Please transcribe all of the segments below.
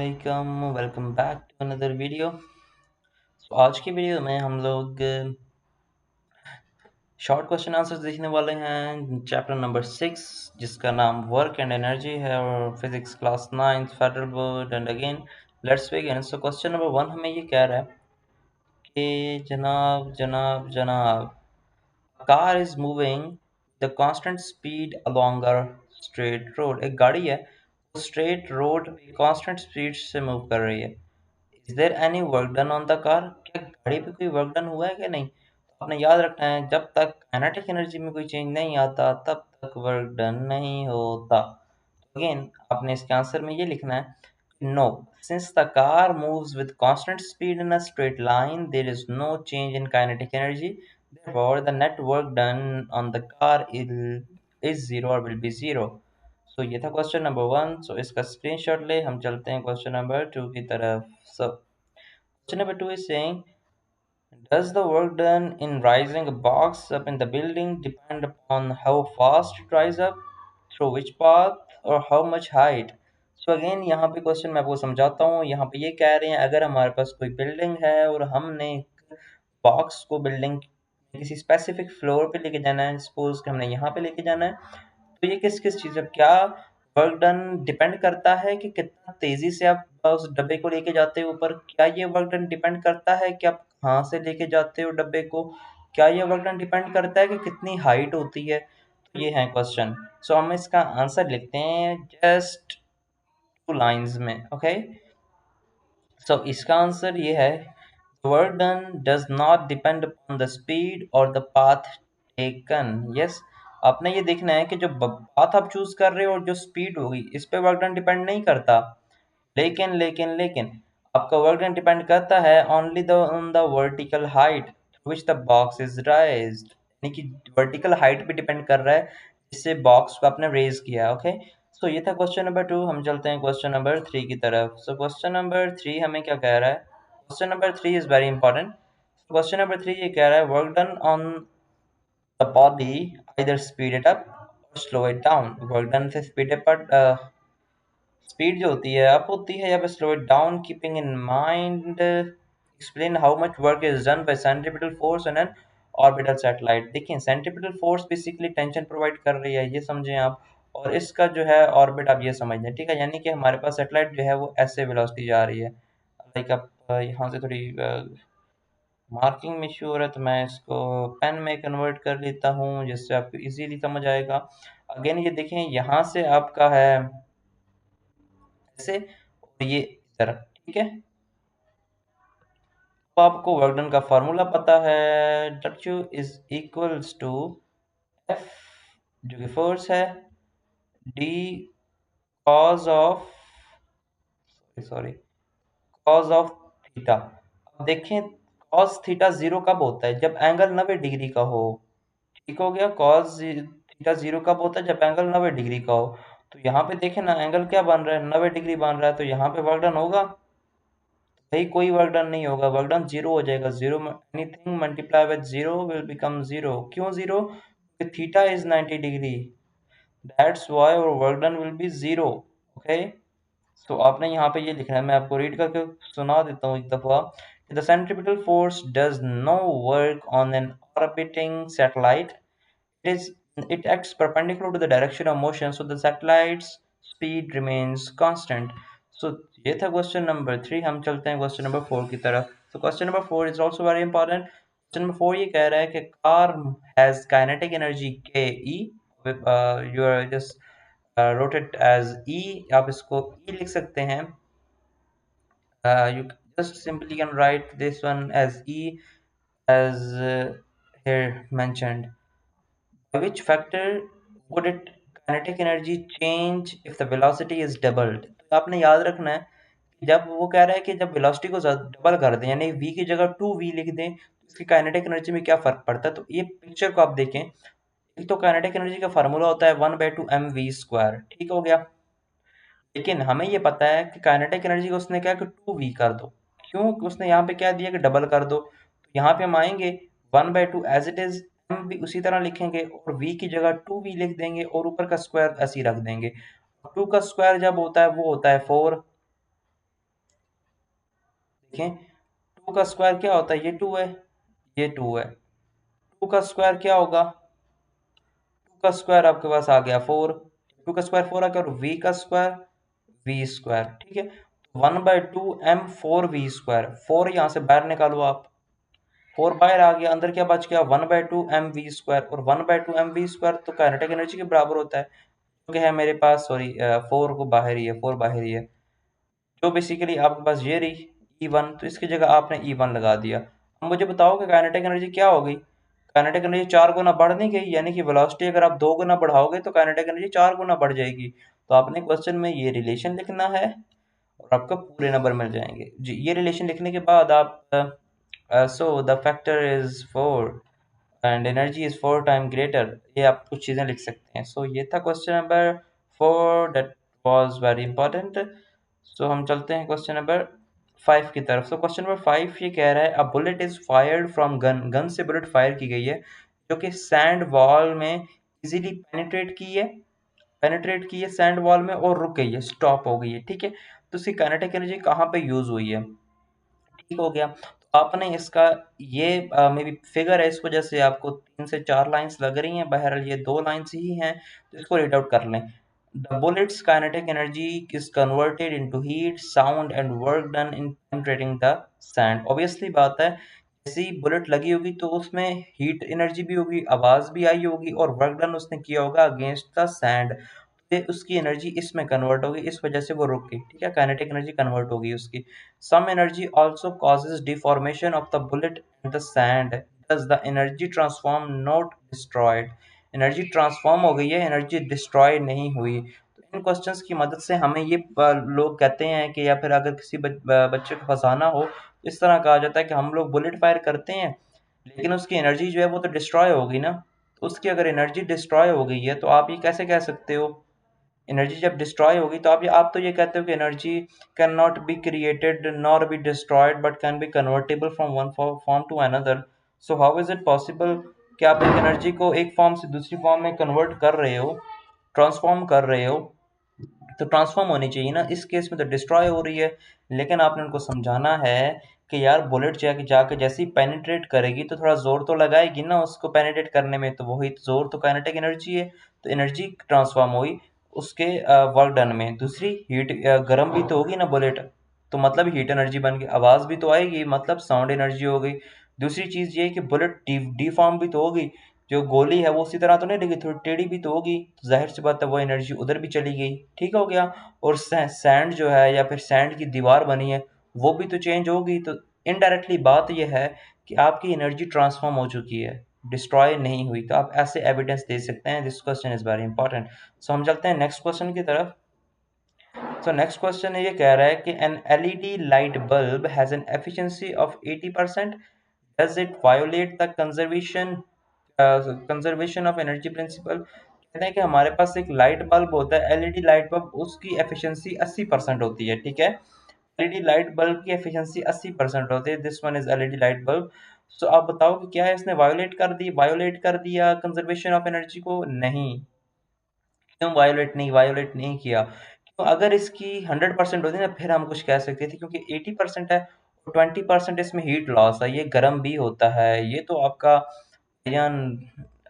अस्सलामुअलैकुम welcome back to another video. आज की वीडियो में हम लोग शॉर्ट क्वेश्चन आंसर्स देखने वाले हैं चैप्टर नंबर 6 जिसका नाम वर्क एंड एनर्जी है और physics class 9 federal board. And again let's begin. So question number 1 हमें ये कह रहा है कि जनाब जनाब जनाब car is moving the constant speed along a straight road. एक गाड़ी है वो स्ट्रेट रोड कांस्टेंट स्पीड से मूव कर रही है। Is there any work done on the car? क्या गाड़ी पे कोई वर्क डन हुआ है कि नहीं? तो आपने याद रखना है जब तक काइनेटिक एनर्जी में कोई चेंज नहीं आता तब तक वर्क डन नहीं होता। अगेन आपने इसके आंसर में ये लिखना है no, since the car moves with constant speed in a straight line there is no change in kinetic energy, therefore the net work done on the car is zero or will be zero. सो ये था question number 1। सो इसका screenshot ले हम चलते हैं question number 2 की तरफ। सो question number 2 is saying, does the work done in rising a box up in the building depend upon how fast it rises up, through which path, or how much height? So again यहाँ पे question मैं आपको समझाता हूँ। यहाँ पे ये कह रहे हैं अगर हमारे पास कोई बिल्डिंग है और हमने बॉक्स को बिल्डिंग किसी स्पेसिफिक फ्लोर पे लेके जाना है, सपोज कि हमने यहाँ पे लेके जाना है, तो ये किस किस चीज़ क्या वर्क डन डिपेंड करता है कि कितना तेजी से आप उस डब्बे को लेके जाते हो ऊपर? क्या ये वर्क डन डिपेंड करता है कि आप कहाँ से लेके जाते हो डब्बे को? क्या ये वर्क डन डिपेंड करता है कि कितनी हाइट होती है? तो ये है क्वेश्चन। सो हम इसका आंसर लिखते हैं जस्ट 2 लाइन्स में। ओके, सो इसका आंसर ये है work done does not depend upon the speed or the path taken. Yes, आपने ये देखना है कि जो पाथ आप चूज कर रहे हो और जो स्पीड होगी इस पे वर्क डन डिपेंड नहीं करता। लेकिन लेकिन लेकिन आपका वर्क डन डिपेंड करता है only the on the vertical height which the box is राइज्ड, यानी कि वर्टिकल हाइट पे डिपेंड कर रहा है जिससे बॉक्स को आपने रेज किया। ओके, सो ये था क्वेश्चन नंबर 2। हम चलते हैं क्वेश्चन नंबर 3 की तरफ। सो क्वेश्चन नंबर 3 हमें क्या कह रहा है? Question number 3 is very important. Question number 3 ये कह रहा है work done on the body either speed it up और slow it down. Work done से स्पीड अप स्पीड जो होती है अप होती है या फिर slow it down, keeping in mind explain how much work is done by centripetal force on an orbital satellite. देखिए centripetal force basically tension provide कर रही है, ये समझें आप, और इसका जो है ऑर्बिट आप ये समझ लें। ठीक है, यानी कि हमारे पास सैटेलाइट जो है वो ऐसे वेलोसिटी जा रही है। लाइक आप यहाँ से थोड़ी मार्किंग में इशू हो रहा है तो मैं इसको पेन में कन्वर्ट कर लेता हूँ जिससे आपको इजीली समझ आएगा। अगेन ये देखें यहाँ से आपका है ऐसे और ये इस तरह। ठीक है, तो आपको वर्क डन का फार्मूला पता है, W is equals to F जो कि फोर्स है, d cos of sorry cos of theta. अब देखें कॉस थीटा जीरो कब होता है? जब एंगल 90 डिग्री का हो। ठीक हो गया, कॉस थीटा जीरो कब होता है? जब एंगल 90 डिग्री का हो। तो यहाँ पे देखें ना एंगल क्या बन रहा है, 90 डिग्री बन रहा है, तो यहाँ पे वर्क डन होगा? भाई कोई वर्क डन नहीं होगा, वर्क डन जीरो हो जाएगा। Zero anything multiply with zero will become zero. क्यों zero? Theta is 90 degree, that's why और work done will be zero. Okay, तो आपने यहाँ पे ये लिखना है, मैं आपको रीड करके सुना देता हूँ एक दफा। The centripetal force does no work on an orbiting satellite, is it acts perpendicular to the direction of motion, so the satellite's speed remains constant. So ये था क्वेश्चन नंबर 3। हम चलते हैं क्वेश्चन नंबर 4 की तरफ। So question number 4 is also very important. Question number 4 ये कह रहा है कि कार has kinetic energy के E, you are just wrote it as E, आप इसको E लिख सकते हैं। You just simply can write this one as E as here mentioned. By which factor would it kinetic energy change if the velocity is doubled? तो आपने याद रखना है कि जब वो कह रहा है कि जब वेलोसिटी को डबल कर दें यानी v की जगह 2v लिख दें तो इसकी काइनेटिक एनर्जी में क्या फर्क पड़ता है। तो ये पिक्चर को आप देखें, एक तो काइनेटिक एनर्जी का फार्मूला होता है 1/2mv²। ठीक हो गया, लेकिन हमें ये पता है कि काइनेटिक एनर्जी को उसने क्या कि 2v कर दो। क्यों? उसने यहाँ पे क्या दिया कि डबल कर दो। तो यहाँ पे हम आएंगे 1/2 एज इट इज, एम भी उसी तरह लिखेंगे और v की जगह 2v लिख देंगे और ऊपर का स्क्वायर ऐसे ही रख देंगे। 2 का स्क्वायर जब होता है वो होता है 4, देखें, टू का स्क्वायर क्या होता है, ये टू है, ये टू है, टू का स्क्वायर क्या होगा, टू का स्क्वायर आपके पास आ गया फोर, टू का स्क्वायर फोर आ गया, और वी का स्क्वायर वी स्क्वायर, ठीक है। One by two m four v square, four यहाँ से बाहर निकालो आप, फोर बाहर आ गया, अंदर क्या बच गया, one by two M V square, और one by two M V square तो काइनेटिक एनर्जी के बराबर होता है, क्योंकि है मेरे पास, सॉरी, फोर को बाहर ही है, फोर बाहर ही है, तो बेसिकली आपके पास ये रही ई वन, तो इसकी जगह आपने ई वन लगा दिया। अब मुझे बताओ कि काइनेटिक एनर्जी क्या हो गई, काइनेटिक एनर्जी चार गुना बढ़ नहीं गई, यानी कि वेलोसिटी अगर आप दो गुना बढ़ाओगे तो काइनेटिक एनर्जी चार गुना बढ़ जाएगी। तो आपने क्वेश्चन में ये रिलेशन लिखना है और आपको पूरे नंबर मिल जाएंगे जी। ये रिलेशन लिखने के बाद आप so the factor is four and energy is four time greater, ये आप कुछ चीज़ें लिख सकते हैं। सो ये था question number four, that was very important. So हम चलते हैं क्वेश्चन नंबर फाइव की तरफ। सो क्वेश्चन नंबर फाइव ये कह रहा है, a bullet is fired from gun, gun से बुलेट फायर की गई है जो कि सैंड वॉल में इजीली पेनिट्रेट की है सैंड वॉल में और रुक गई है, स्टॉप हो गई है, ठीक है। तो उसकी काइनेटिक एनर्जी कहाँ पे यूज हुई है, ठीक हो गया। तो आपने इसका ये मे बी फिगर है, इस वजह से आपको तीन से चार लाइंस लग रही हैं, बहरहाल ये दो लाइंस ही हैं, तो इसको रीड आउट कर लें। The bullets kinetic energy is converted into heat, sound and work done in penetrating the sand. Obviously बात है, जैसी बुलेट लगी होगी तो उसमें हीट एनर्जी भी होगी, आवाज भी आई होगी, और वर्क डन उसने किया होगा अगेंस्ट द सैंड, उसकी एनर्जी इसमें कन्वर्ट होगी, इस वजह से वो रुक गई, ठीक है, काइनेटिक एनर्जी कन्वर्ट होगी उसकी। Some energy also causes deformation of the bullet in the sand, thus the energy transform not destroyed. Energy transform हो गई है, एनर्जी डिस्ट्रॉय नहीं हुई। तो इन क्वेश्चंस की मदद से हमें ये लोग कहते हैं कि, या फिर अगर किसी बच्चे को फंसाना हो, इस तरह कहा जाता है कि हम लोग बुलेट फायर करते हैं लेकिन उसकी एनर्जी जो है वो तो डिस्ट्रॉय होगी ना, तो उसकी अगर एनर्जी डिस्ट्रॉय हो गई है तो आप ये कैसे कह सकते हो, एनर्जी जब डिस्ट्रॉय होगी तो आप तो ये कहते हो कि energy can not be created nor be destroyed but can be convertible from one form to another. So how is it possible कि आप एक एनर्जी को एक फॉर्म से दूसरी फॉर्म में कन्वर्ट कर रहे हो, ट्रांसफॉर्म कर रहे हो, तो ट्रांसफॉर्म होनी चाहिए ना, इस केस में तो डिस्ट्रॉय हो रही है। लेकिन आपने उनको समझाना है कि यार बुलेट जाके जाके जैसे ही पेनिट्रेट करेगी तो थोड़ा जोर तो लगाएगी ना उसको पेनिट्रेट करने में, तो वही जोर तो काइनेटिक एनर्जी है, तो एनर्जी ट्रांसफॉर्म हुई उसके वर्क डन में। दूसरी हीट, गर्म भी तो होगी ना बुलेट, तो मतलब हीट एनर्जी बन गई, आवाज भी तो आएगी, मतलब साउंड एनर्जी हो गई। दूसरी चीज ये कि बुलेट डिफॉर्म भी तो होगी, जो गोली है वो उसी तरह तो नहीं रहेगी, थोड़ी टेढ़ी भी तो होगी, तो जाहिर सी बात है वो एनर्जी उधर भी चली गई, ठीक हो गया। और सैंड जो है या फिर सैंड की दीवार बनी है वो भी तो चेंज होगी, तो इनडायरेक्टली बात यह है कि आपकी एनर्जी ट्रांसफॉर्म हो चुकी है, डिस्ट्रॉय नहीं हुई। तो आप ऐसे एविडेंस दे सकते हैं, this question is very important. So हम चलते हैं नेक्स्ट क्वेश्चन की तरफ। सो नेक्स्ट क्वेश्चन ये कह रहा है कि an LED light bulb has an efficiency of 80%, does it violate the conservation of energy principle. कहते हैं कि हमारे पास एक लाइट बल्ब होता है, एलईडी लाइट बल्ब, उसकी एफिशिएंसी 80% होती है, ठीक है। एलईडी लाइट बल्ब की एफिशिएंसी 80% होती है, this one is LED light bulb. So आप बताओ कि क्या है, इसने वायोलेट कर दिया कंजर्वेशन ऑफ एनर्जी को, नहीं। क्यों वायोलेट नहीं किया, तो अगर इसकी 100% होती ना फिर हम कुछ कह सकते थे, क्योंकि 80% है और 20% इसमें हीट लॉस है, ये गर्म भी होता है, ये तो आपका यान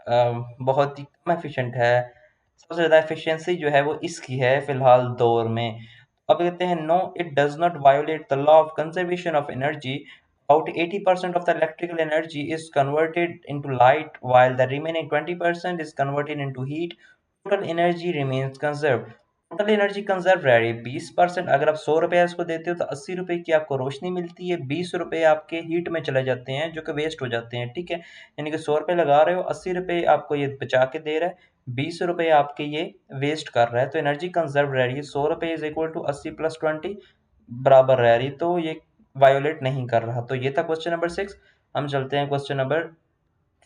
बहुत ही कम एफिशिएंट है। सबसे ज़्यादा एफिशिएंसी जो है वो इसकी है फिलहाल दौर में। अब कहते हैं no it does not violate the law of conservation of energy, about 80% of the electrical energy is converted into light while the remaining 20% is converted into heat. Total energy remains conserved. Total energy conserve रह रही है 20%। अगर आप 100 रुपया इसको देते हो तो 80 रुपए की आपको रोशनी मिलती है, 20 रुपए आपके हीट में चले जाते हैं जो कि वेस्ट हो जाते हैं, ठीक है। यानी कि 100 रुपये लगा रहे हो, 80 रुपए आपको ये बचा के दे रहा है, 20 रुपए आपके ये वेस्ट कर रहा है, तो एनर्जी कंजर्व रह रही है। 100 रुपए इज इक्वल टू 80 + 20 बराबर रह रही, तो ये वायोलेट नहीं कर रहा। तो ये था क्वेश्चन नंबर सिक्स। हम चलते हैं क्वेश्चन नंबर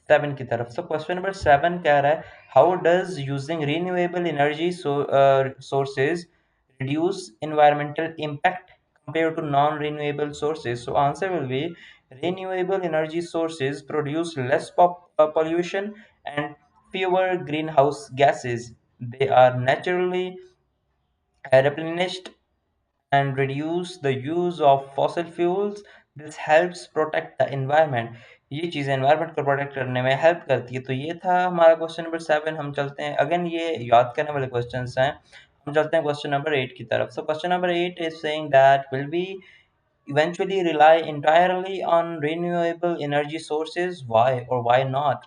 सेवन की तरफ। सो क्वेश्चन नंबर सेवन कह रहा है, how does using renewable energy sources reduce environmental impact compared to non-renewable sources? So answer will be renewable energy sources produce less pollution and fewer greenhouse gases. They are naturally replenished and reduce the use of fossil fuels. This helps protect the environment. ये चीज़ें environment को protect करने में help करती है। तो ये था हमारा क्वेश्चन नंबर 7। हम चलते हैं अगेन, ये याद करने वाले क्वेश्चंस हैं। हम चलते हैं क्वेश्चन नंबर 8 की तरफ। So question number 8 is saying that will be eventually rely entirely on renewable energy sources. Why or why not?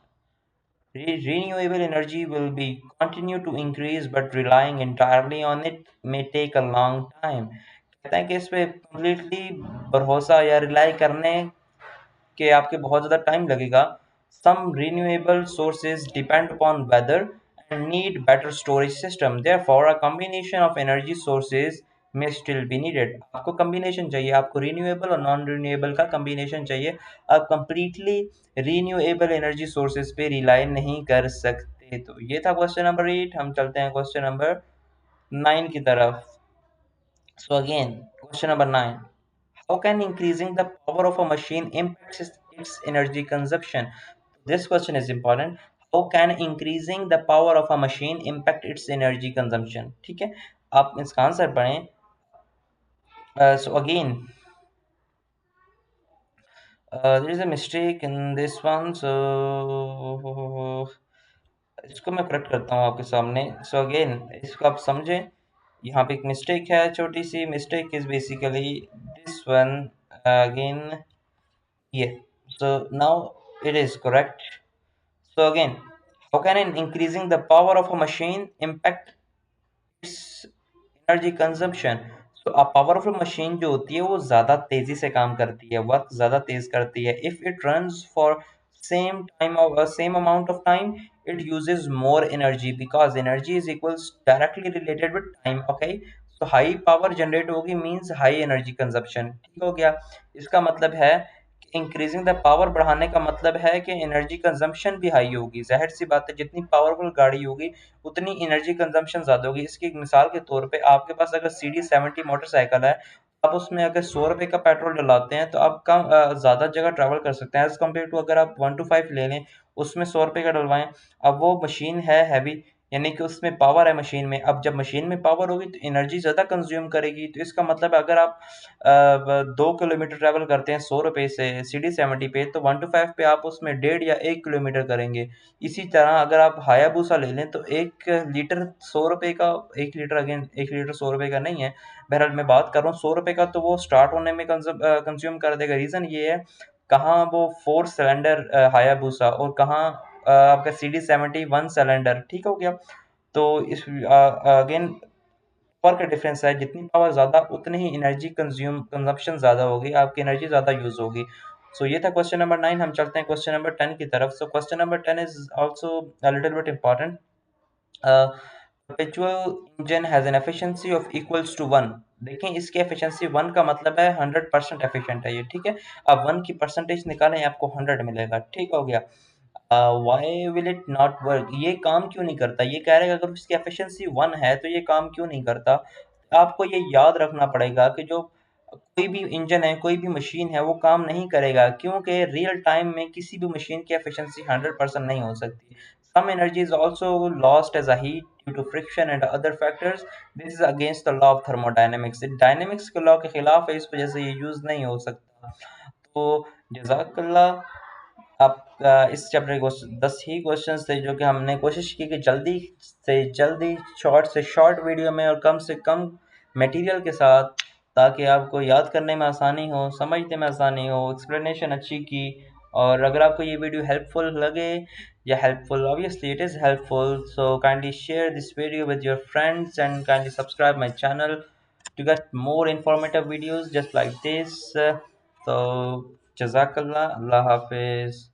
Renewable energy will be continue to increase, but relying entirely on it may take a long time. कहते हैं कि इस पे completely भरोसा या rely करने कि आपके बहुत ज़्यादा टाइम लगेगा। Some renewable sources depend upon weather and need better storage system. Therefore, a combination of energy sources may still be needed. आपको combination चाहिए, आपको renewable और non renewable का combination चाहिए। आप completely renewable energy sources पे rely नहीं कर सकते। तो ये था क्वेश्चन नंबर 8। हम चलते हैं क्वेश्चन नंबर 9 की तरफ। So again, question number 9. How can increasing the power of a machine impact its energy consumption? This question is important. How can increasing the power of a machine impact its energy consumption? ठीक है, आप इसका answer पढ़ें। So again, there is a mistake in this one. So इसको मैं correct करता हूँ आपके सामने। सो अगेन, इसको आप समझें। यहाँ पे एक मिस्टेक है, छोटी सी mistake is basically this one again ये। So now it is correct. So again, how can in increasing the power of a machine impact energy consumption. तो अ पावरफुल मशीन जो होती है वो ज़्यादा तेज़ी से काम करती है, वर्क ज़्यादा तेज़ करती है। If it runs for same amount of time, it uses more energy because energy is equals directly related with time. Okay, तो हाई पावर जनरेट होगी मीन्स हाई एनर्जी कंजप्शन। ठीक हो गया। इसका मतलब है इंक्रीजिंग द पावर बढ़ाने का मतलब है कि एनर्जी कंजम्पशन भी हाई होगी। ज़ाहिर सी बात है, जितनी पावरफुल गाड़ी होगी उतनी एनर्जी कंजम्पशन ज़्यादा होगी। इसकी एक मिसाल के तौर पे आपके पास अगर CD70 मोटरसाइकिल है, आप उसमें अगर 100 रुपए का पेट्रोल डलाते हैं तो आप कम ज़्यादा जगह ट्रैवल कर सकते हैं एज़ कम्पेयर टू अगर आप 125 ले लें, उसमें 100 रुपए का डलवाएं। अब वो मशीन है हैवी, यानी कि उसमें पावर है मशीन में। अब जब मशीन में पावर होगी तो एनर्जी ज़्यादा कंज्यूम करेगी। तो इसका मतलब अगर आप 2 किलोमीटर ट्रैवल करते हैं 100 रुपये से CD70 पे, तो 125 पे आप उसमें 1.5 या 1 किलोमीटर करेंगे। इसी तरह अगर आप हायाबुसा ले लें तो 1 लीटर 100 रुपये का, 1 लीटर अगेन 1 लीटर 100 रुपये का नहीं है। बहरहाल मैं बात कर रहा हूँ 100 रुपये का, तो वो स्टार्ट होने में कंज्यूम कर देगा। रीज़न ये है, कहाँ वो 4 सिलेंडर हायाबुसा और कहाँ आपका CD70 1 सिलेंडर। ठीक हो गया। तो इस अगेन पावर का डिफरेंस है, जितनी पावर ज़्यादा उतनी ही एनर्जी कंजप्शन ज़्यादा होगी, आपकी एनर्जी ज़्यादा यूज़ होगी। सो ये था क्वेश्चन नंबर 9। हम चलते हैं क्वेश्चन नंबर 10 की तरफ। So question number 10 is also a little bit important. perpetual engine has an efficiency of equals to 1। देखें, इसकी एफिशिएंसी 1 का मतलब है 100% एफिशिएंट है ये। ठीक है, अब 1 की परसेंटेज निकालें, आपको 100 मिलेगा। ठीक हो गया। Why will it not work, ये काम क्यों नहीं करता? ये कह रहे हैं अगर उसकी एफिशिएंसी 1 है तो ये काम क्यों नहीं करता। आपको ये याद रखना पड़ेगा कि जो कोई भी इंजन है, कोई भी मशीन है, वो काम नहीं करेगा क्योंकि रियल टाइम में किसी भी मशीन की एफिशिएंसी 100% नहीं हो सकती। Some energy is also lost as a heat due to friction and other factors. This is against the law of thermodynamics। Dynamics के लॉ के खिलाफ है, इस वजह से ये यूज नहीं हो सकता। तो जज़ाकल्लाह। आप इस चैप्टर के 10 ही क्वेश्चंस थे जो कि हमने कोशिश की कि जल्दी से जल्दी, शॉर्ट से शॉर्ट वीडियो में और कम से कम मटेरियल के साथ, ताकि आपको याद करने में आसानी हो, समझने में आसानी हो, एक्सप्लेनेशन अच्छी की। और अगर आपको ये वीडियो हेल्पफुल लगे या helpful, obviously it is helpful, so kindly share this video with your friends and kindly subscribe my channel to get more informative videos just like this. So, Jazakallah, Allah Hafiz.